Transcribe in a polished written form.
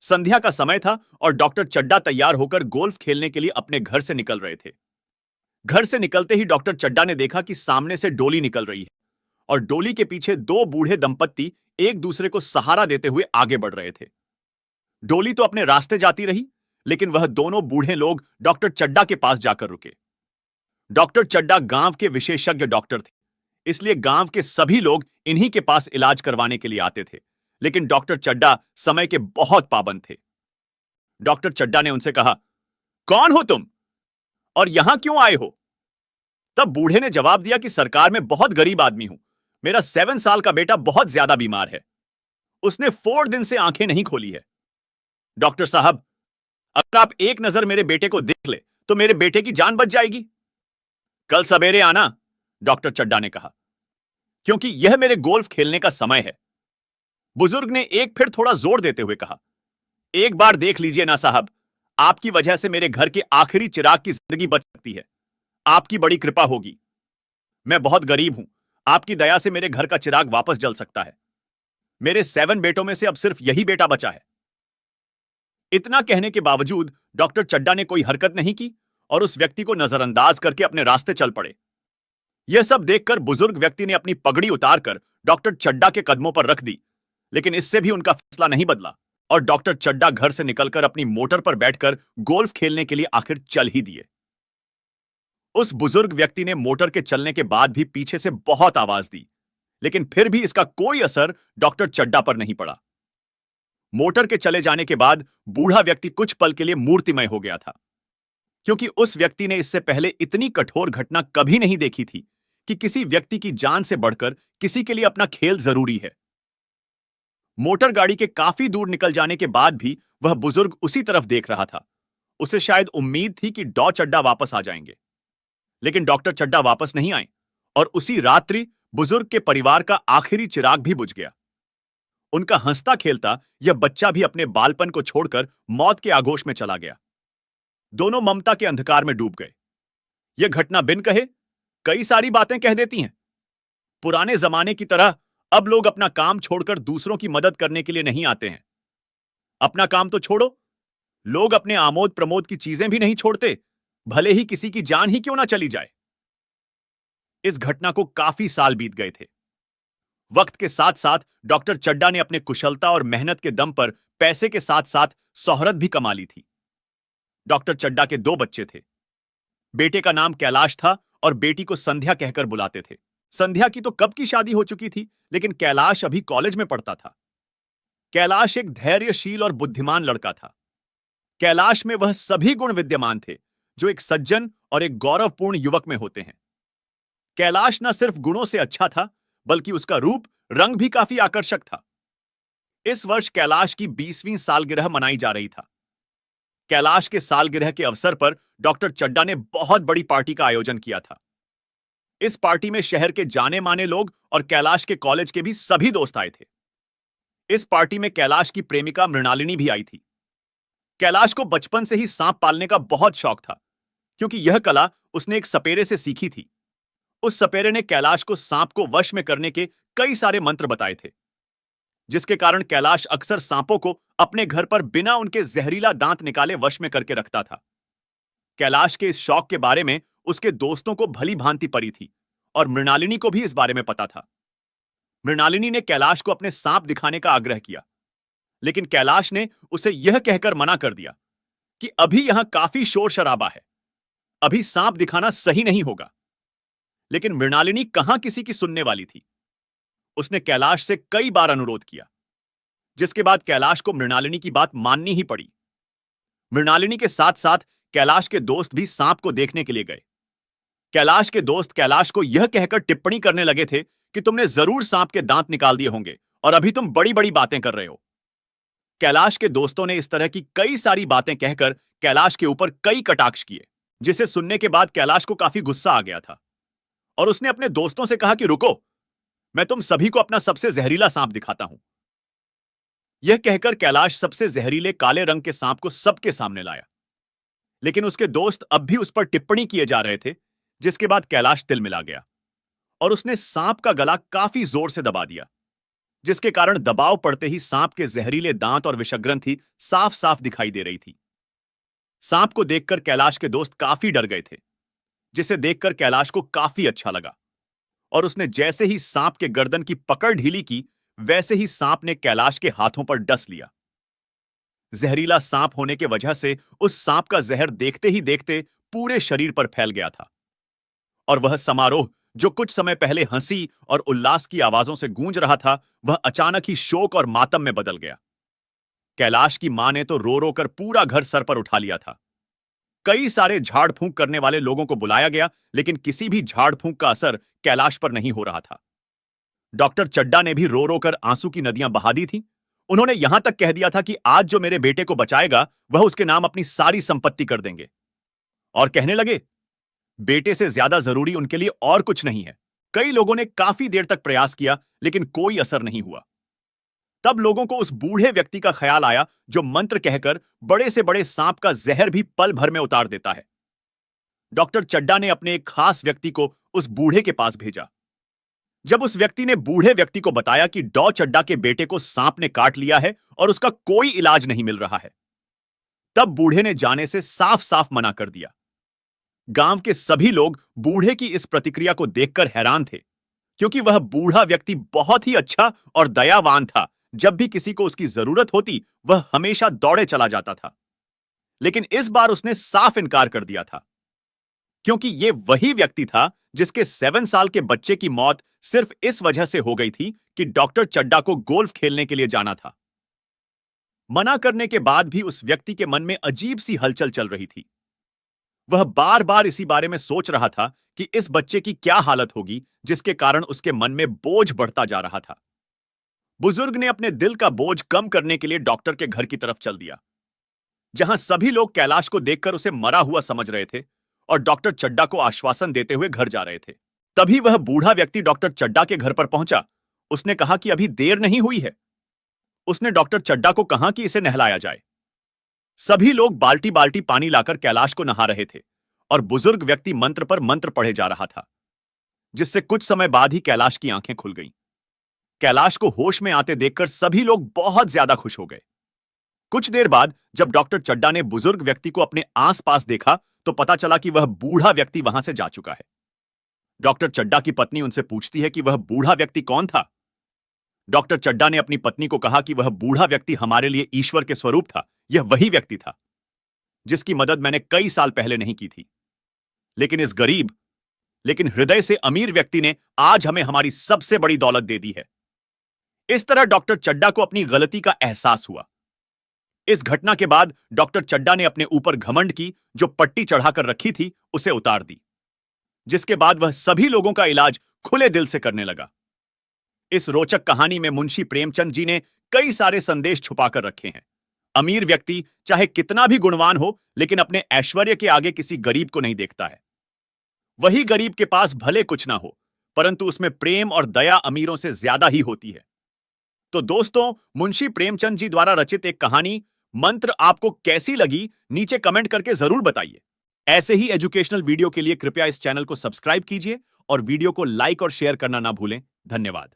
संध्या का समय था और डॉक्टर चड्डा तैयार होकर गोल्फ खेलने के लिए अपने घर से निकल रहे थे। घर से निकलते ही डॉक्टर चड्डा ने देखा कि सामने से डोली निकल रही है और डोली के पीछे दो बूढ़े दंपत्ति एक दूसरे को सहारा देते हुए आगे बढ़ रहे थे। डोली तो अपने रास्ते जाती रही, लेकिन वह दोनों बूढ़े लोग डॉक्टर चड्डा के पास जाकर रुके। डॉक्टर चड्डा गांव के विशेषज्ञ डॉक्टर थे, इसलिए गांव के सभी लोग इन्हीं के पास इलाज करवाने के लिए आते थे। लेकिन डॉक्टर चड्डा समय के बहुत पाबंद थे। डॉक्टर चड्डा ने उनसे कहा, कौन हो तुम और यहां क्यों आए हो? तब बूढ़े ने जवाब दिया कि सरकार में बहुत गरीब आदमी हूं। मेरा 7 साल का बेटा बहुत ज्यादा बीमार है। उसने 4 दिन से आंखें नहीं खोली है। डॉक्टर साहब, अगर आप एक नजर मेरे बेटे को देख ले तो मेरे बेटे की जान बच जाएगी। कल सवेरे आना, डॉक्टर चड्डा ने कहा, क्योंकि यह मेरे गोल्फ खेलने का समय है। बुजुर्ग ने एक फिर थोड़ा जोर देते हुए कहा, एक बार देख लीजिए ना साहब, आपकी वजह से मेरे घर के आखिरी चिराग की जिंदगी बच सकती है। आपकी बड़ी कृपा होगी। मैं बहुत गरीब हूं, आपकी दया से मेरे घर का चिराग वापस जल सकता है। मेरे 7 बेटों में से अब सिर्फ यही बेटा बचा है। इतना कहने के बावजूद डॉक्टर चड्डा ने कोई हरकत नहीं की और उस व्यक्ति को नजरअंदाज करके अपने रास्ते चल पड़े। यह सब देखकर बुजुर्ग व्यक्ति ने अपनी पगड़ी उतारकर डॉक्टर चड्डा के कदमों पर रख दी, लेकिन इससे भी उनका फैसला नहीं बदला और डॉक्टर चड्डा घर से निकलकर अपनी मोटर पर बैठकर गोल्फ खेलने के लिए आखिर चल ही दिए। उस बुजुर्ग व्यक्ति ने मोटर के चलने के बाद भी पीछे से बहुत आवाज दी, लेकिन फिर भी इसका कोई असर डॉक्टर चड्डा पर नहीं पड़ा। मोटर के चले जाने के बाद बूढ़ा व्यक्ति कुछ पल के लिए मूर्तिमय हो गया था, क्योंकि उस व्यक्ति ने इससे पहले इतनी कठोर घटना कभी नहीं देखी थी कि किसी व्यक्ति की जान से बढ़कर किसी के लिए अपना खेल जरूरी है। मोटर गाड़ी के काफी दूर निकल जाने के बाद भी वह बुजुर्ग उसी तरफ देख रहा था। उसे शायद उम्मीद थी कि डॉ चड्डा वापस आ जाएंगे, लेकिन डॉक्टर चड्डा वापस नहीं आए और उसी रात्रि बुजुर्ग के परिवार का आखिरी चिराग भी बुझ गया। उनका हंसता खेलता यह बच्चा भी अपने बालपन को छोड़कर मौत के आगोश में चला गया। दोनों ममता के अंधकार में डूब गए। यह घटना बिन कहे कई सारी बातें कह देती हैं। पुराने जमाने की तरह अब लोग अपना काम छोड़कर दूसरों की मदद करने के लिए नहीं आते हैं। अपना काम तो छोड़ो, लोग अपने आमोद प्रमोद की चीजें भी नहीं छोड़ते, भले ही किसी की जान ही क्यों ना चली जाए। इस घटना को काफी साल बीत गए थे। वक्त के साथ साथ डॉक्टर चड्डा ने अपने कुशलता और मेहनत के दम पर पैसे के साथ साथ शोहरत भी कमा ली थी। डॉक्टर चड्डा के 2 बच्चे थे। बेटे का नाम कैलाश था और बेटी को संध्या कहकर बुलाते थे। संध्या की तो कब की शादी हो चुकी थी, लेकिन कैलाश अभी कॉलेज में पढ़ता था। कैलाश एक धैर्यशील और बुद्धिमान लड़का था। कैलाश में वह सभी गुण विद्यमान थे जो एक सज्जन और एक गौरवपूर्ण युवक में होते हैं। कैलाश न सिर्फ गुणों से अच्छा था, बल्कि उसका रूप रंग भी काफी आकर्षक था। इस वर्ष कैलाश की 20वीं सालगिरह मनाई जा रही था। कैलाश के सालगिरह के अवसर पर डॉक्टर चड्डा ने बहुत बड़ी पार्टी का आयोजन किया था। इस पार्टी में शहर के जाने माने लोग और कैलाश के कॉलेज के भी सभी दोस्त आए थे। इस पार्टी में कैलाश की प्रेमिका मृणालिनी भी आई थी। कैलाश को बचपन से ही सांप पालने का बहुत शौक था, क्योंकि यह कला उसने एक सपेरे से सीखी थी। उस सपेरे ने कैलाश को सांप को वश में करने के कई सारे मंत्र बताए थे, जिसके कारण कैलाश अक्सर सांपों को अपने घर पर बिना उनके जहरीला दांत निकाले वश में करके रखता था। कैलाश के इस शौक के बारे में उसके दोस्तों को भली भांति पड़ी थी और मृणालिनी को भी इस बारे में पता था। मृणालिनी ने कैलाश को अपने सांप दिखाने का आग्रह किया, लेकिन कैलाश ने उसे यह कहकर मना कर दिया कि अभी यहां काफी शोर शराबा है, अभी सांप दिखाना सही नहीं होगा। लेकिन मृणालिनी कहां किसी की सुनने वाली थी। उसने कैलाश से कई बार अनुरोध किया, जिसके बाद कैलाश को मृणालिनी की बात माननी ही पड़ी। मृणालिनी के साथ साथ कैलाश के दोस्त भी सांप को देखने के लिए गए। कैलाश के दोस्त कैलाश को यह कहकर टिप्पणी करने लगे थे कि तुमने जरूर सांप के दांत निकाल दिए होंगे और अभी तुम बड़ी बड़ी बातें कर रहे हो। कैलाश के दोस्तों ने इस तरह की कई सारी बातें कहकर कैलाश के ऊपर कई कटाक्ष किए, जिसे सुनने के बाद कैलाश को काफी गुस्सा आ गया था और उसने अपने दोस्तों से कहा कि रुको, मैं तुम सभी को अपना सबसे जहरीला सांप दिखाता हूं। यह कहकर कैलाश सबसे जहरीले काले रंग के सांप को सबके सामने लाया, लेकिन उसके दोस्त अब भी उस पर टिप्पणी किए जा रहे थे, जिसके बाद कैलाश तिलमिला गया और उसने सांप का गला काफी जोर से दबा दिया। जिसके कारण दबाव पड़ते ही सांप के जहरीले दांत और विषग्रंथि साफ साफ दिखाई दे रही थी। सांप को देखकर कैलाश के दोस्त काफी डर गए थे, जिसे देखकर कैलाश को काफी अच्छा लगा और उसने जैसे ही सांप के गर्दन की पकड़ ढीली की, वैसे ही सांप ने कैलाश के हाथों पर डस लिया। जहरीला सांप होने के वजह से उस सांप का जहर देखते ही देखते पूरे शरीर पर फैल गया था और वह समारोह जो कुछ समय पहले हंसी और उल्लास की आवाजों से गूंज रहा था, वह अचानक ही शोक और मातम में बदल गया। कैलाश की मां ने तो रो रो कर पूरा घर सर पर उठा लिया था। कई सारे झाड़ फूंक करने वाले लोगों को बुलाया गया, लेकिन किसी भी झाड़ फूंक का असर कैलाश पर नहीं हो रहा था। डॉक्टर चड्डा ने भी रो रो कर आंसू की नदियां बहा दी थी। उन्होंने यहां तक कह दिया था कि आज जो मेरे बेटे को बचाएगा, वह उसके नाम अपनी सारी संपत्ति कर देंगे। और कहने लगे, बेटे से ज्यादा जरूरी उनके लिए और कुछ नहीं है। कई लोगों ने काफी देर तक प्रयास किया, लेकिन कोई असर नहीं हुआ। तब लोगों को उस बूढ़े व्यक्ति का ख्याल आया जो मंत्र कहकर बड़े से बड़े सांप का जहर भी पल भर में उतार देता है। डॉक्टर चड्डा ने अपने एक खास व्यक्ति को उस बूढ़े के पास भेजा। जब उस व्यक्ति ने बूढ़े व्यक्ति को बताया कि डॉ चड्डा के बेटे को सांप ने काट लिया है और उसका कोई इलाज नहीं मिल रहा है, तब बूढ़े ने जाने से साफ साफ मना कर दिया। गांव के सभी लोग बूढ़े की इस प्रतिक्रिया को देखकर हैरान थे, क्योंकि वह बूढ़ा व्यक्ति बहुत ही अच्छा और दयावान था। जब भी किसी को उसकी जरूरत होती, वह हमेशा दौड़े चला जाता था। लेकिन इस बार उसने साफ इनकार कर दिया था, क्योंकि यह वही व्यक्ति था जिसके 7 साल के बच्चे की मौत सिर्फ इस वजह से हो गई थी कि डॉक्टर चड्डा को गोल्फ खेलने के लिए जाना था। मना करने के बाद भी उस व्यक्ति के मन में अजीब सी हलचल चल रही थी। वह बार बार इसी बारे में सोच रहा था कि इस बच्चे की क्या हालत होगी, जिसके कारण उसके मन में बोझ बढ़ता जा रहा था। बुजुर्ग ने अपने दिल का बोझ कम करने के लिए डॉक्टर के घर की तरफ चल दिया, जहां सभी लोग कैलाश को देखकर उसे मरा हुआ समझ रहे थे और डॉक्टर चड्डा को आश्वासन देते हुए घर जा रहे थे। तभी वह बूढ़ा व्यक्ति डॉक्टर चड्डा के घर पर पहुंचा। उसने कहा कि अभी देर नहीं हुई है। उसने डॉक्टर चड्डा को कहा कि इसे नहलाया जाए। सभी लोग बाल्टी बाल्टी पानी लाकर कैलाश को नहा रहे थे और बुजुर्ग व्यक्ति मंत्र पर मंत्र पढ़े जा रहा था, जिससे कुछ समय बाद ही कैलाश की आंखें खुल गईं। कैलाश को होश में आते देखकर सभी लोग बहुत ज्यादा खुश हो गए। कुछ देर बाद जब डॉक्टर चड्डा ने बुजुर्ग व्यक्ति को अपने आसपास देखा, तो पता चला कि वह बूढ़ा व्यक्ति वहां से जा चुका है। डॉक्टर चड्डा की पत्नी उनसे पूछती है कि वह बूढ़ा व्यक्ति कौन था। डॉक्टर चड्डा ने अपनी पत्नी को कहा कि वह बूढ़ा व्यक्ति हमारे लिए ईश्वर के स्वरूप था। यह वही व्यक्ति था जिसकी मदद मैंने कई साल पहले नहीं की थी, लेकिन इस गरीब लेकिन हृदय से अमीर व्यक्ति ने आज हमें हमारी सबसे बड़ी दौलत दे दी है। इस तरह डॉक्टर चड्डा को अपनी गलती का एहसास हुआ। इस घटना के बाद डॉक्टर चड्डा ने अपने ऊपर घमंड की जो पट्टी चढ़ाकर रखी थी, उसे उतार दी, जिसके बाद वह सभी लोगों का इलाज खुले दिल से करने लगा। इस रोचक कहानी में मुंशी प्रेमचंद जी ने कई सारे संदेश छुपाकर रखे हैं। अमीर व्यक्ति चाहे कितना भी गुणवान हो, लेकिन अपने ऐश्वर्य के आगे किसी गरीब को नहीं देखता है। वही गरीब के पास भले कुछ ना हो, परंतु उसमें प्रेम और दया अमीरों से ज्यादा ही होती है। तो दोस्तों, मुंशी प्रेमचंद जी द्वारा रचित एक कहानी मंत्र आपको कैसी लगी, नीचे कमेंट करके जरूर बताइए। ऐसे ही एजुकेशनल वीडियो के लिए कृपया इस चैनल को सब्सक्राइब कीजिए और वीडियो को लाइक और शेयर करना ना भूलें। धन्यवाद।